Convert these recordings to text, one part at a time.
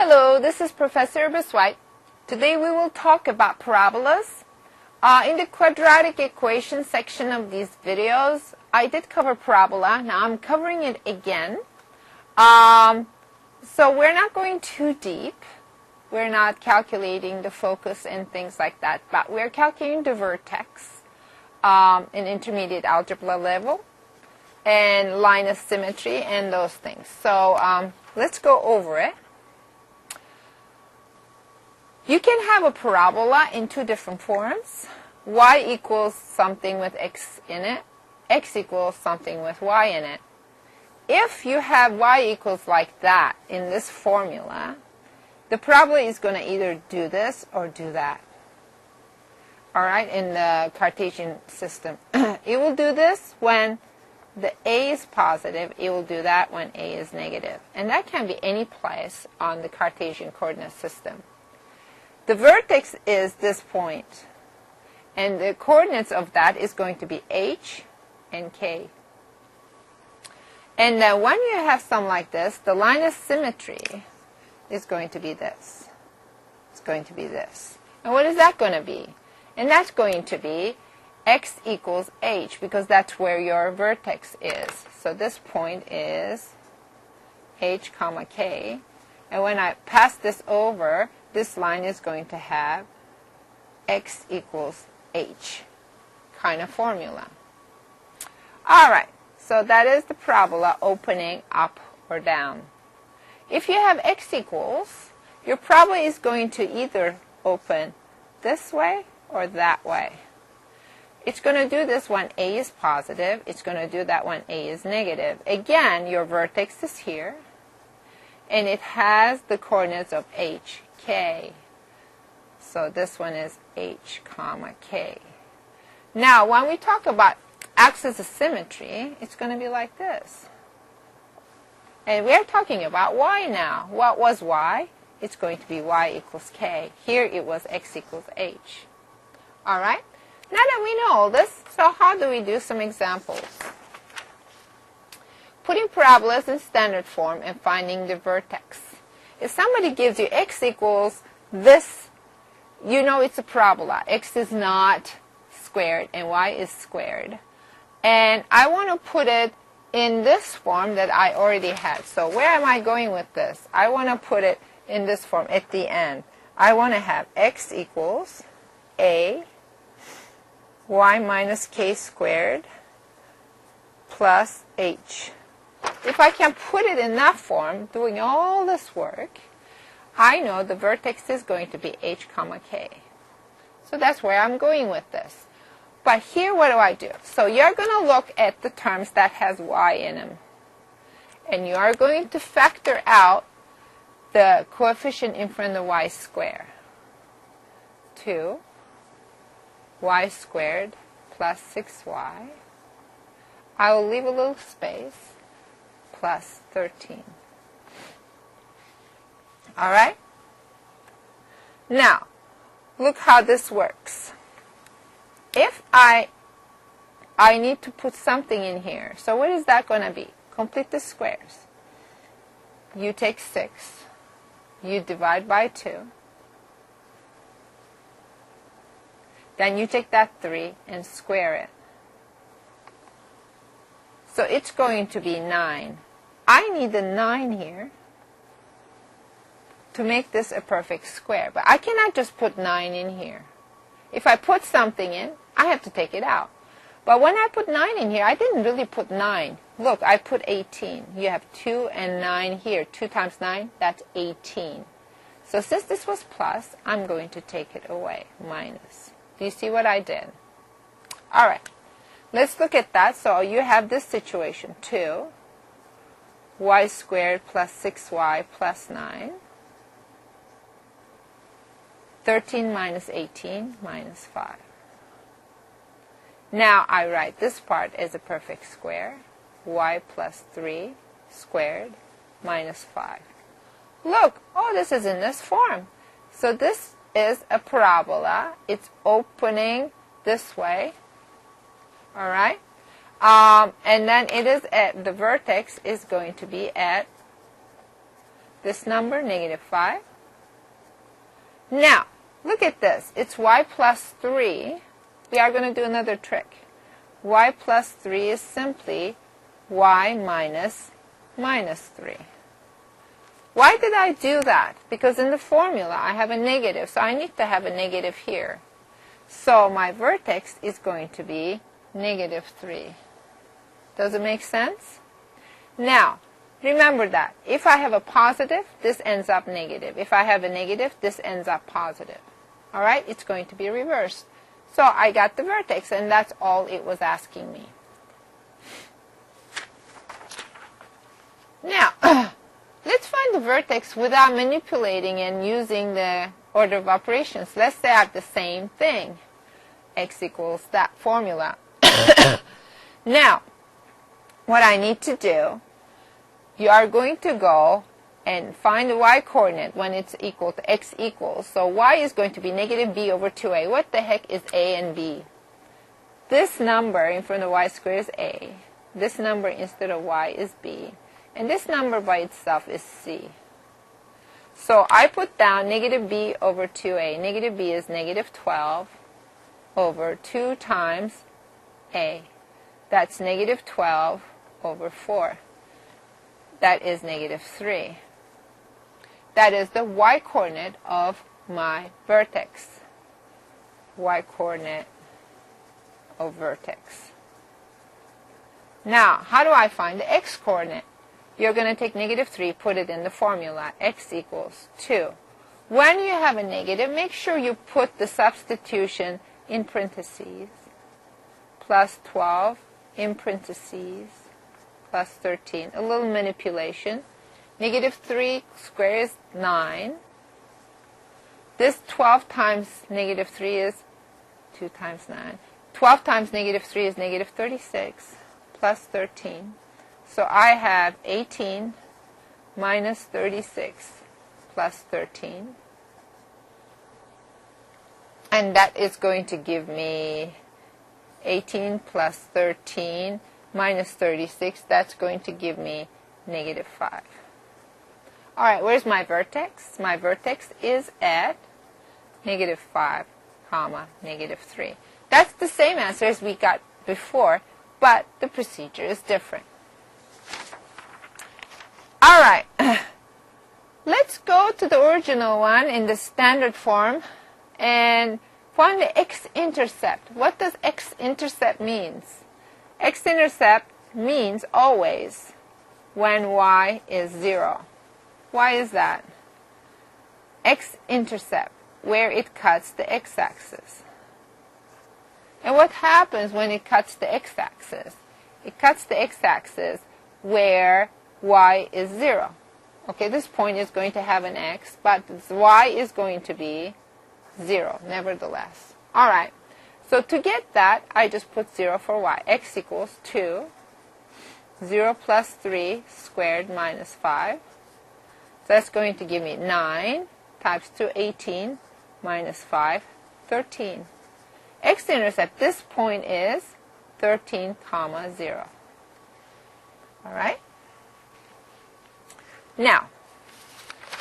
Hello, this is Professor Biswite. Today we will talk about parabolas. In the quadratic equation section of these videos, I did cover parabola. Now I'm covering it again. So we're not going too deep. We're not calculating the focus and things like that, but we're calculating the vertex in intermediate algebra level and line of symmetry and those things. So let's go over it. You can have a parabola in two different forms. Y equals something with x in it. X equals something with y in it. If you have y equals like that in this formula, the parabola is going to either do this or do that. All right, in the Cartesian system. It will do this when the a is positive. It will do that when a is negative. And that can be any place on the Cartesian coordinate system. The vertex is this point, and the coordinates of that is going to be h and k. And when you have something like this, the line of symmetry is going to be this. It's going to be this. And what is that going to be? And that's going to be x equals h, because that's where your vertex is. So this point is h comma k. And when I pass this over, this line is going to have x equals h kind of formula. All right, so that is the parabola opening up or down. If you have x equals, your parabola is going to either open this way or that way. It's going to do this when a is positive. It's going to do that when a is negative. Again, your vertex is here, and it has the coordinates of h, k. So this one is h comma k. Now, when we talk about axis of symmetry, it's going to be like this. And we're talking about y now. What was y? It's going to be y equals k. Here it was x equals h. All right? Now that we know all this, so how do we do some examples? Putting parabolas in standard form and finding the vertex. If somebody gives you x equals this, you know it's a parabola. X is not squared and y is squared. And I want to put it in this form that I already had. So where am I going with this? I want to put it in this form at the end. I want to have x equals a y minus k squared plus h. If I can put it in that form, doing all this work, I know the vertex is going to be h comma k. So that's where I'm going with this. But here, what do I do? So you're going to look at the terms that has y in them. And you are going to factor out the coefficient in front of y squared. 2 y squared plus 6y. I will leave a little space. Plus 13. All right? Now, look how this works. If I need to put something in here, so what is that going to be? Complete the squares. You take 6. You divide by 2. Then you take that 3 and square it. So it's going to be 9. I need the 9 here to make this a perfect square. But I cannot just put 9 in here. If I put something in, I have to take it out. But when I put 9 in here, I didn't really put 9. Look, I put 18. You have 2 and 9 here. 2 times 9, that's 18. So since this was plus, I'm going to take it away, minus. Do you see what I did? All right. Let's look at that. So you have this situation, 2 y squared plus 6y plus 9. 13 minus 18 minus 5. Now I write this part as a perfect square. Y plus 3 squared minus 5. Look, oh, this is in this form. So this is a parabola. It's opening this way. All right? And then it is at the vertex is going to be at This number, negative 5. Now, look at this. It's y plus 3. We are going to do another trick. Y plus 3 is simply y minus minus 3. Why did I do that? Because in the formula I have a negative, so I need to have a negative here. So my vertex is going to be negative 3. Does it make sense? Now, remember that if I have a positive, this ends up negative. If I have a negative, this ends up positive. All right? It's going to be reversed. So I got the vertex, and that's all it was asking me. Now, let's find the vertex without manipulating and using the order of operations. Let's say I have the same thing. X equals that formula. Now, what I need to do, you are going to go and find the y-coordinate when it's equal to x equals. So y is going to be negative b over 2a. What the heck is a and b? This number in front of y squared is a. This number instead of y is b. And this number by itself is c. So I put down negative b over 2a. Negative b is negative 12 over 2 times a. That's negative 12 over 4. That is negative 3. That is the y-coordinate of my vertex. Y-coordinate of vertex. Now, how do I find the x-coordinate? You're going to take negative 3, put it in the formula. X equals 2. When you have a negative, make sure you put the substitution in parentheses. Plus 12 in parentheses. Plus 13. A little manipulation. Negative 3 squared is 9. This 12 times negative 3 is 2 times 9. 12 times negative 3 is negative 36 plus 13. So I have 18 minus 36 plus 13. And that is going to give me 18 plus 13 minus 36. That's going to give me negative 5. All right, where's my vertex? My vertex is at negative 5, comma, negative 3. That's the same answer as we got before, but the procedure is different. All right, let's go to the original one in the standard form and find the x-intercept. What does x-intercept means? X-intercept means always when y is 0. Why is that? X-intercept, where it cuts the x-axis. And what happens when it cuts the x-axis? It cuts the x-axis where y is 0. Okay, this point is going to have an x, but y is going to be 0, nevertheless. All right, so to get that, I just put 0 for y. X equals 2. 0 plus 3 squared minus 5. So that's going to give me 9 times 2, 18, minus 5, 13. X-intercept, this point is 13, comma 0. All right? Now,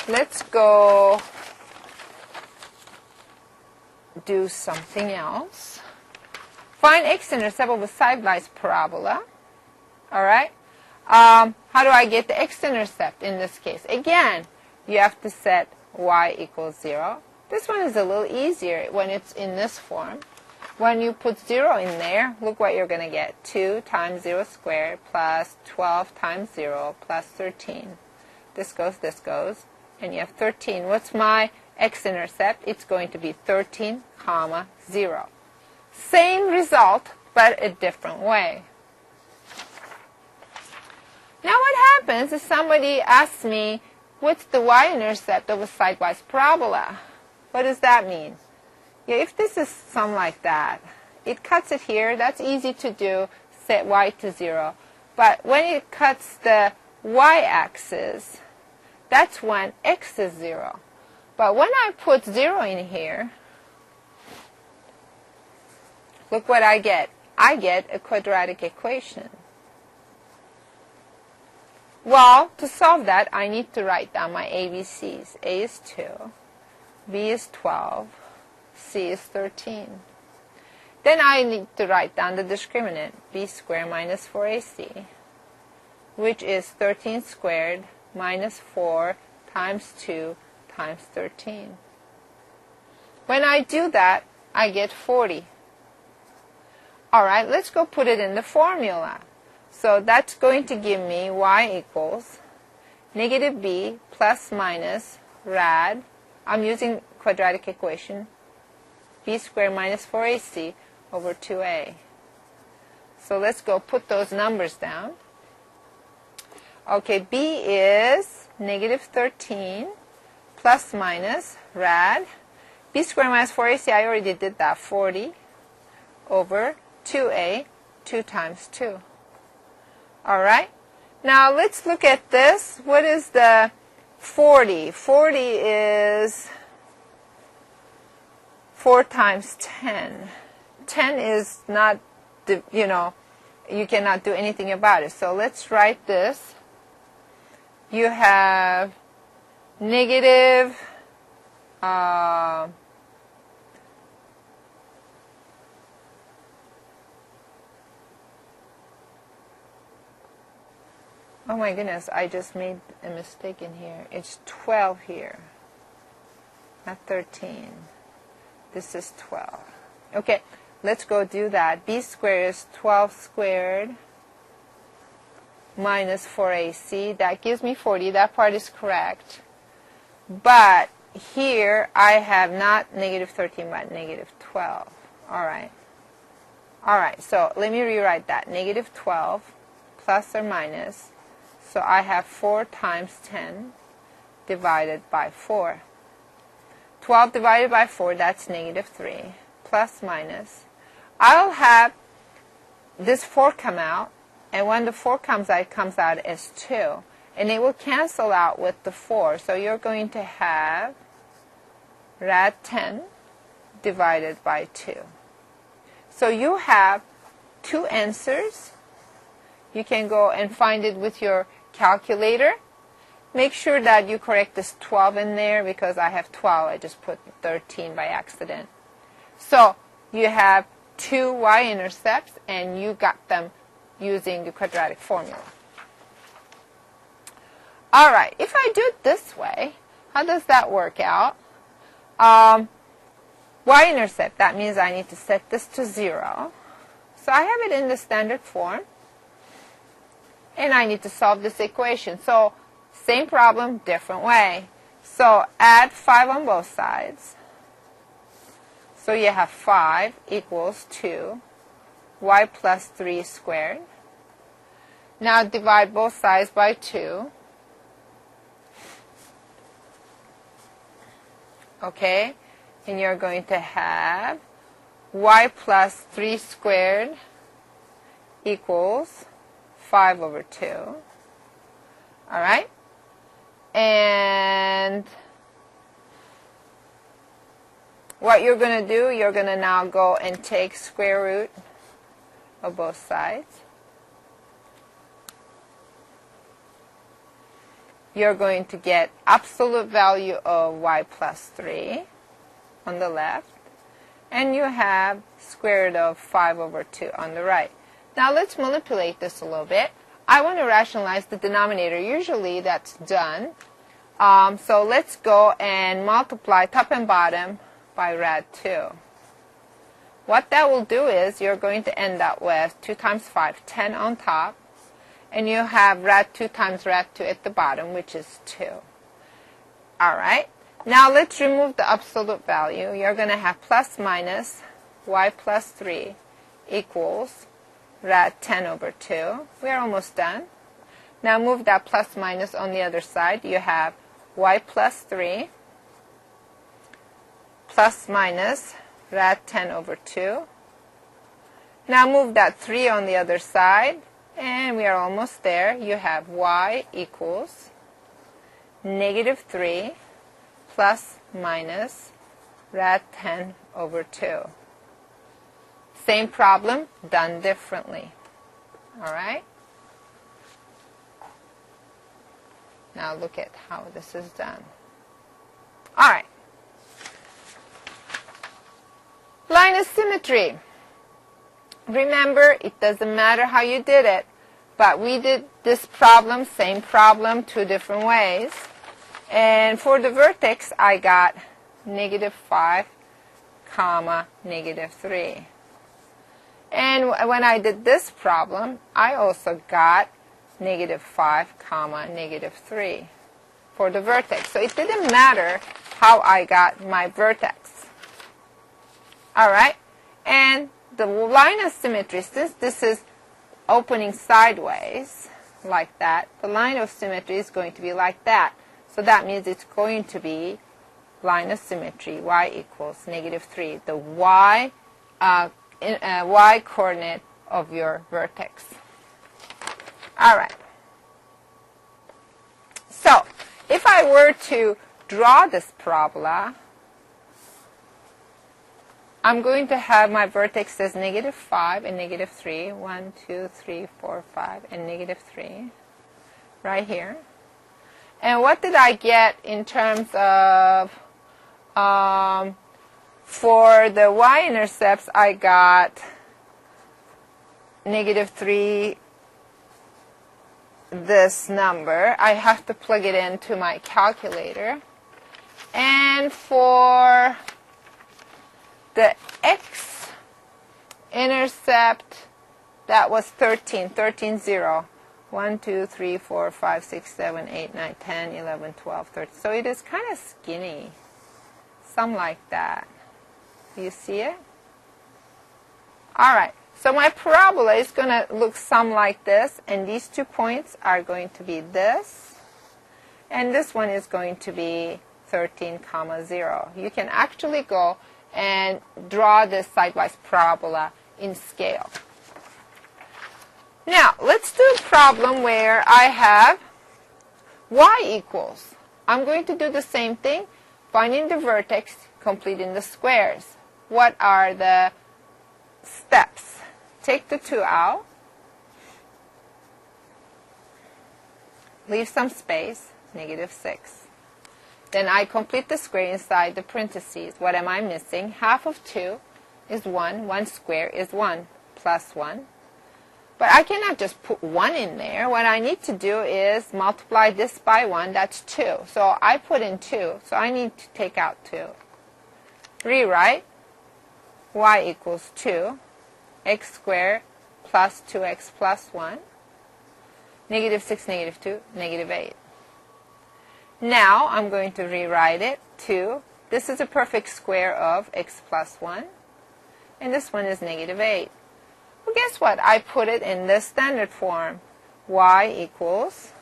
let's go do something else. Find x-intercept of a sidewise parabola. All right? How do I get the x-intercept in this case? Again, you have to set y equals 0. This one is a little easier when it's in this form. When you put 0 in there, look what you're going to get. 2 times 0 squared plus 12 times 0 plus 13. This goes, and you have 13. What's my x-intercept? It's going to be 13, comma 0. Same result, but a different way. Now what happens if somebody asks me, what's the y-intercept of a sidewise parabola? What does that mean? Yeah, if this is something like that, it cuts it here. That's easy to do, set y to 0. But when it cuts the y-axis, that's when x is 0. But when I put 0 in here, look what I get. I get a quadratic equation. Well, to solve that, I need to write down my ABCs. A is 2, B is 12, C is 13. Then I need to write down the discriminant, b squared minus 4ac, which is 13 squared minus 4 times 2 times 13. When I do that, I get 40. All right, let's go put it in the formula. So that's going to give me y equals negative b plus minus rad, I'm using quadratic equation, b squared minus 4ac over 2a. So let's go put those numbers down. Okay, b is negative 13 plus minus rad, b squared minus 4ac, I already did that, 40 over 2a, 2 times 2. All right, now let's look at this. What is the 40? 40 is 4 times 10. 10 is not, you cannot do anything about it. So let's write this. You have negative, oh my goodness, I just made a mistake in here. It's 12 here, not 13. This is 12. Okay, let's go do that. B squared is 12 squared minus 4ac. That gives me 40. That part is correct. But here I have not negative 13, but negative 12. All right. All right, so let me rewrite that. Negative 12 plus or minus. So I have 4 times 10 divided by 4. 12 divided by 4, that's negative 3, plus minus. I'll have this 4 come out, and when the 4 comes out, it comes out as 2. And it will cancel out with the 4. So you're going to have rad 10 divided by 2. So you have 2 answers. You can go and find it with your calculator. Make sure that you correct this 12 in there because I have 12. I just put 13 by accident. So you have 2 y-intercepts and you got them using the quadratic formula. All right, if I do it this way, how does that work out? Y-intercept, that means I need to set this to 0. So I have it in the standard form. And I need to solve this equation. So same problem, different way. So add 5 on both sides. So you have 5 equals 2, y plus 3 squared. Now divide both sides by 2. Okay, and you're going to have y plus 3 squared equals 5 over 2. All right? And what you're going to do, you're going to now go and take square root of both sides. You're going to get absolute value of y plus 3 on the left. And you have square root of 5 over 2 on the right. Now let's manipulate this a little bit. I want to rationalize the denominator. Usually that's done. So let's go and multiply top and bottom by rad 2. What that will do is you're going to end up with 2 times 5, 10 on top. And you have rad 2 times rad 2 at the bottom, which is 2. All right. Now let's remove the absolute value. You're going to have plus minus y plus 3 equals rad 10 over 2. We're almost done. Now move that plus minus on the other side. You have y plus 3 plus minus rad 10 over 2. Now move that 3 on the other side. And we are almost there. You have y equals negative 3 plus minus rad 10 over 2. Same problem, done differently. All right? Now look at how this is done. All right. Line of symmetry. Remember, it doesn't matter how you did it, but we did this problem, same problem, two different ways. And for the vertex, I got -5, -3. And when I did this problem, I also got -5, -3 for the vertex. So it didn't matter how I got my vertex. All right? And the line of symmetry, since this is opening sideways like that, the line of symmetry is going to be like that. So that means it's going to be line of symmetry, y equals -3, the y coordinate of your vertex. All right. So if I were to draw this parabola, I'm going to have my vertex as -5 and -3. 1, 2, 3, 4, 5, and -3 right here. And what did I get in terms of, for the y-intercepts, I got -3, this number. I have to plug it into my calculator. And for the x-intercept, that was 13, 0. 1, 2, 3, 4, 5, 6, 7, 8, 9, 10, 11, 12, 13. So it is kind of skinny. Something like that. Do you see it? All right. So my parabola is going to look some like this. And these 2 points are going to be this. And this one is going to be 13, 0. You can actually go and draw this sidewise parabola in scale. Now, let's do a problem where I have y equals. I'm going to do the same thing, finding the vertex, completing the squares. What are the steps? Take the 2 out. Leave some space, -6. Then I complete the square inside the parentheses. What am I missing? Half of 2 is 1. 1 square is 1 plus 1. But I cannot just put 1 in there. What I need to do is multiply this by 1. That's 2. So I put in 2. So I need to take out 2. Rewrite. Y equals 2. X squared plus 2x plus 1. -6, -2, -8. Now I'm going to rewrite it to, this is a perfect square of x plus 1. And this one is -8. Well, guess what? I put it in the standard form. Y equals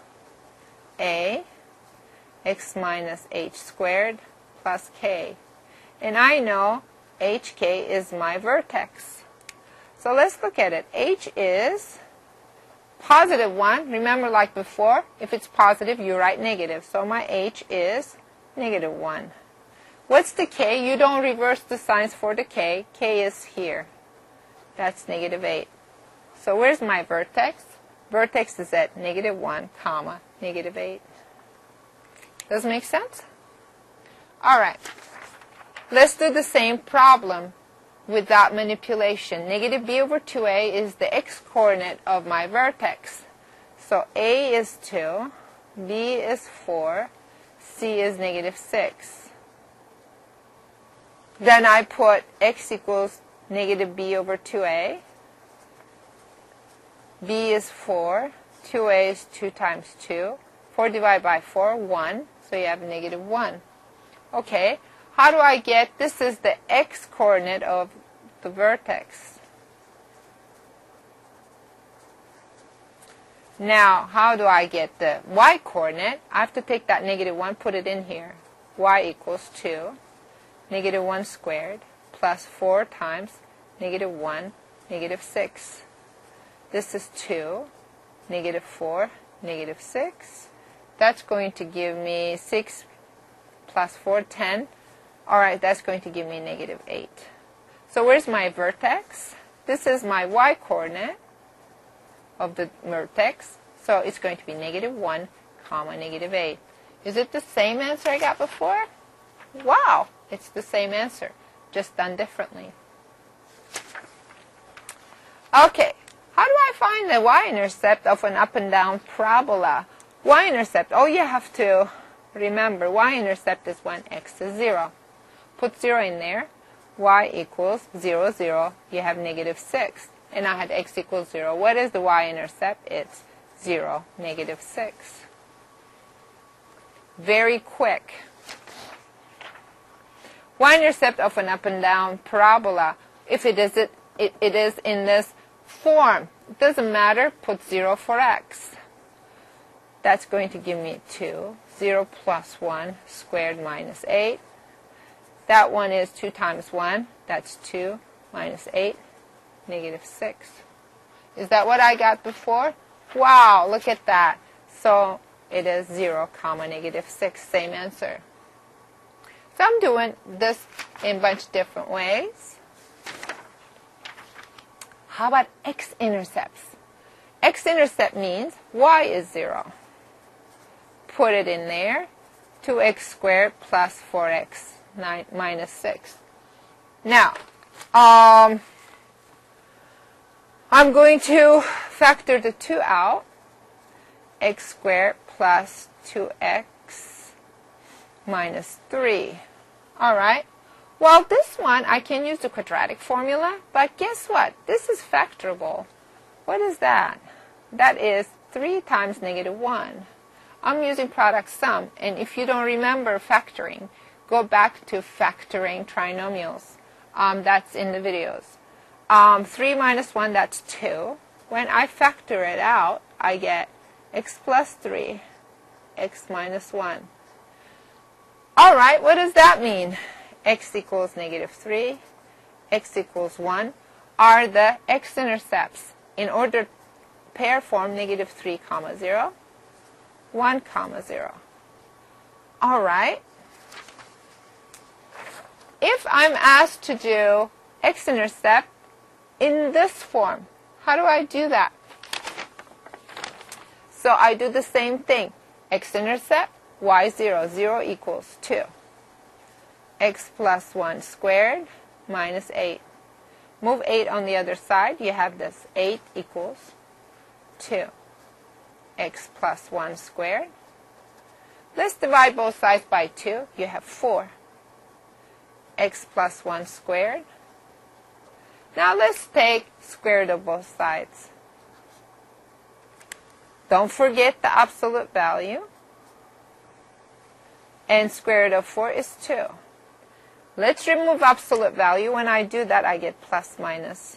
a x minus h squared plus k. And I know hk is my vertex. So let's look at it. H is +1. Remember, like before, if it's positive, you write negative. So my h is -1. What's the k? You don't reverse the signs for the k. K is here. That's -8. So where's my vertex? Vertex is at -1, -8. Does it make sense? All right. Let's do the same problem without manipulation. -b/2a is the x-coordinate of my vertex. So a is 2, b is 4, c is -6. Then I put x equals -b/2a. b is 4. 2a is 2 times 2. 4 divided by 4, 1. So you have -1. Okay. How do I get, this is the x-coordinate of the vertex. Now, how do I get the y-coordinate? I have to take that -1, put it in here. Y equals 2, -1 squared, plus 4 times -1, -6. This is 2, -4, -6. That's going to give me 6 plus 4, 10. All right, that's going to give me -8. So where's my vertex? This is my y-coordinate of the vertex. So it's going to be -1, comma, negative 8. Is it the same answer I got before? Wow, it's the same answer, just done differently. Okay, how do I find the y-intercept of an up and down parabola? Y-intercept, all you have to remember, y-intercept is when x is 0. Put 0 in there. Y equals 0, 0. You have negative 6. And I had x equals 0. What is the y-intercept? It's 0, negative 6. Very quick. Y-intercept of an up and down parabola, if it is in this form, it doesn't matter, put 0 for x. That's going to give me 2. 0 plus 1 squared minus 8. That one is 2 times 1. That's 2 minus 8, negative 6. Is that what I got before? Wow, look at that. So it is 0, comma, negative 6. Same answer. So I'm doing this in a bunch of different ways. How about x-intercepts? X-intercept means y is 0. Put it in there. 2x squared plus 4x minus 6. Now, I'm going to factor the 2 out. X squared plus 2x minus 3. All right. Well, this one, I can use the quadratic formula, but guess what? This is factorable. What is that? That is 3 times negative 1. I'm using product sum, and if you don't remember factoring, go back to factoring trinomials. That's in the videos. 3 minus 1, that's 2. When I factor it out, I get x plus 3, x minus 1. All right, what does that mean? X equals negative 3, x equals 1 are the x-intercepts in order pair form negative 3, comma 0, 1, comma 0. All right. If I'm asked to do x-intercept in this form, how do I do that? So I do the same thing. X-intercept, y0, 0 equals 2. X plus 1 squared minus 8. Move 8 on the other side. You have this 8 equals 2. X plus 1 squared. Let's divide both sides by 2. You have 4. X plus 1 squared. Now let's take square root of both sides. Don't forget the absolute value. And square root of 4 is 2. Let's remove absolute value. When I do that, I get plus minus.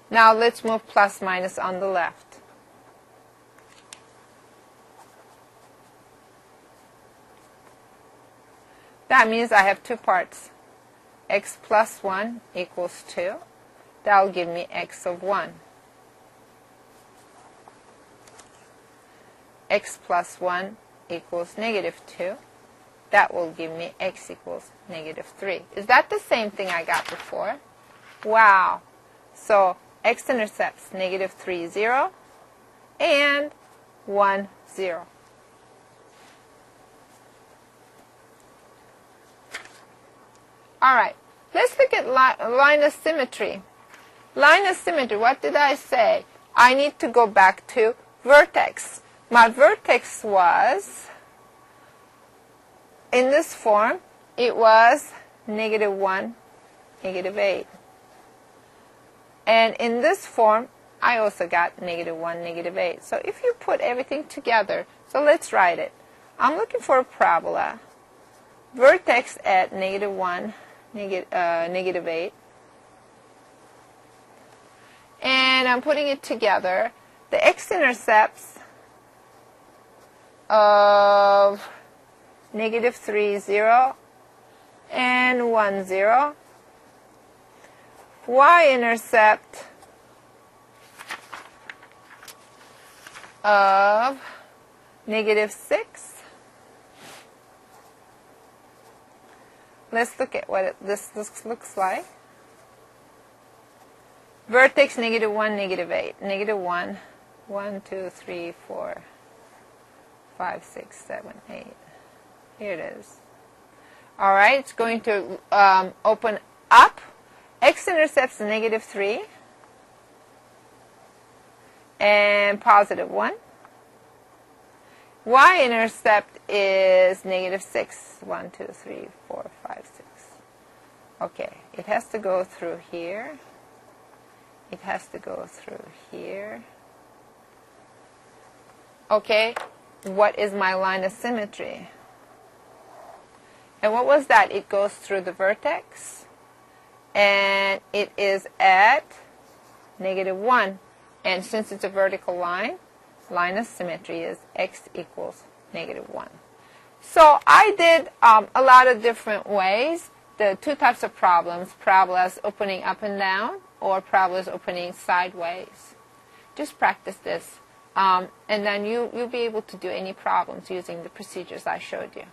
Now let's move plus minus on the left. That means I have two parts. X plus 1 equals 2. That will give me x of 1. X plus 1 equals negative 2. That will give me x equals negative 3. Is that the same thing I got before? Wow. So x-intercepts negative 3, 0, and 1, 0. All right. Let's look at line of symmetry. Line of symmetry, what did I say? I need to go back to vertex. My vertex was, in this form, it was negative 1, negative 8. And in this form, I also got negative 1, negative 8. So if you put everything together, so let's write it. I'm looking for a parabola. Vertex at negative 1, negative 8. And I'm putting it together. The x-intercepts of negative 3, 0, and 1, 0. Y-intercept of negative 6. Let's look at what this looks like. Vertex negative 1, negative 8. Negative 1, 1, 2, 3, 4, 5, 6, 7, 8. Here it is. All right, it's going to open up. X-intercepts negative 3 and positive 1. Y-intercept is negative 6. 1, 2, 3, 4, 5, 6. Okay, it has to go through here. It has to go through here. Okay, what is my line of symmetry? And what was that? It goes through the vertex. And it is at negative 1. And since it's a vertical line of symmetry is x equals negative 1. So I did a lot of different ways. The two types of problems, parabolas opening up and down or parabolas opening sideways. Just practice this. And then you'll be able to do any problems using the procedures I showed you.